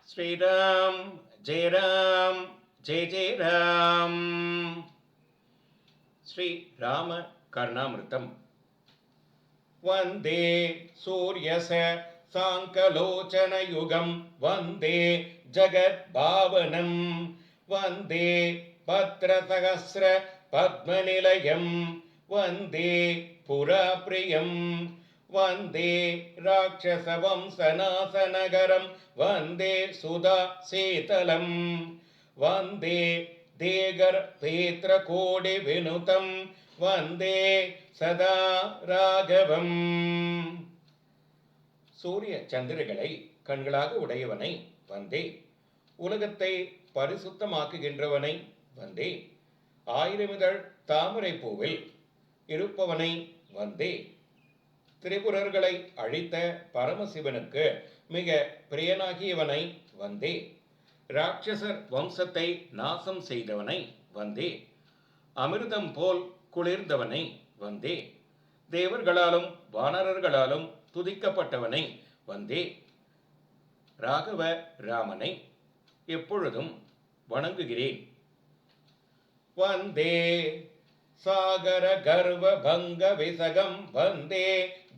श्रीराम जय राम जय जय राम। श्री राम कर्णामृतम। वंदे सूर्यस सांकलोचन युगम वंदे जगद्भावनम वंदे भद्रसहस्र पद्मनिलयम वंदे पुराप्रियम वंदे राक्षसवंशनाशनगरं वंदे सुधा शीतलं वंदे देगर्भेत्रकोटिविनुतं वंदे सदा ராகவம். சூரிய சந்திரகளை கண்களாக உடையவனை வந்தே. உலகத்தை பரிசுத்தமாக்குகின்றவனை வந்தே. ஆயிரமிதழ் தாமரை பூவில் இருப்பவனை வந்தே. திரிபுரர்களை அழித்த பரமசிவனுக்கு மிக பிரியனாகியவனை வந்தே. ராட்சசர் வம்சத்தை நாசம் செய்தவனை வந்தே. அமிர்தம் போல் குளிர்ந்தவனை வந்தே. தேவர்களாலும் வானரர்களாலும் துதிக்கப்பட்டவனை வந்தே. ராகவ ராமனை எப்பொழுதும் வணங்குகிறேன். வந்தே சாகர கர்வ பங்க விசகம் வந்தே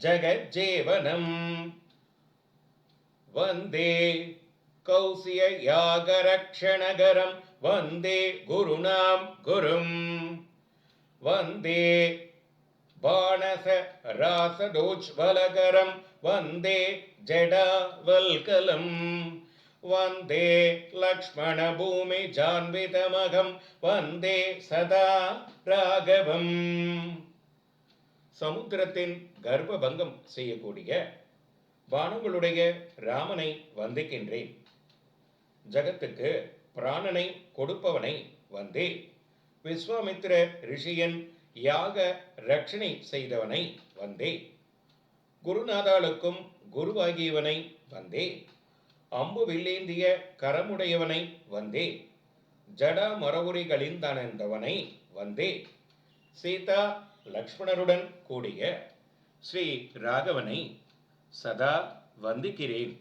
ஜகஜீவனம் வந்தே கௌசிய யாகரக்ஷணகரம் வந்தே குருநாம் குரும் வந்தே பாணச ராசதோஜ்வலகரம் வந்தே ஜடாவல்கலம் வந்தே லக்ஷ்மண பூமி ஜான்விதமகம் வந்தே சதா ராகவம். சமுத்திரத்தின் கர்ப்பபங்கம் செய்யக்கூடிய வானங்களுடைய ராமனை வந்திக்கின்றேன். ஜகத்துக்கு பிராணனை கொடுப்பவனை வந்தே. விஸ்வாமித்திர ரிஷியன் யாக ரட்சணை செய்தவனை வந்தே. குருநாதாளுக்கும் குருவாகியவனை வந்தே. அம்பு வில்லேந்திய கரமுடையவனை வந்தே. ஜடா மரவுரிகளிந்தவனை வந்தே. சீதா லக்ஷ்மணருடன் கூடிய ஸ்ரீ ராகவனை சதா வந்திக்கிறேன்.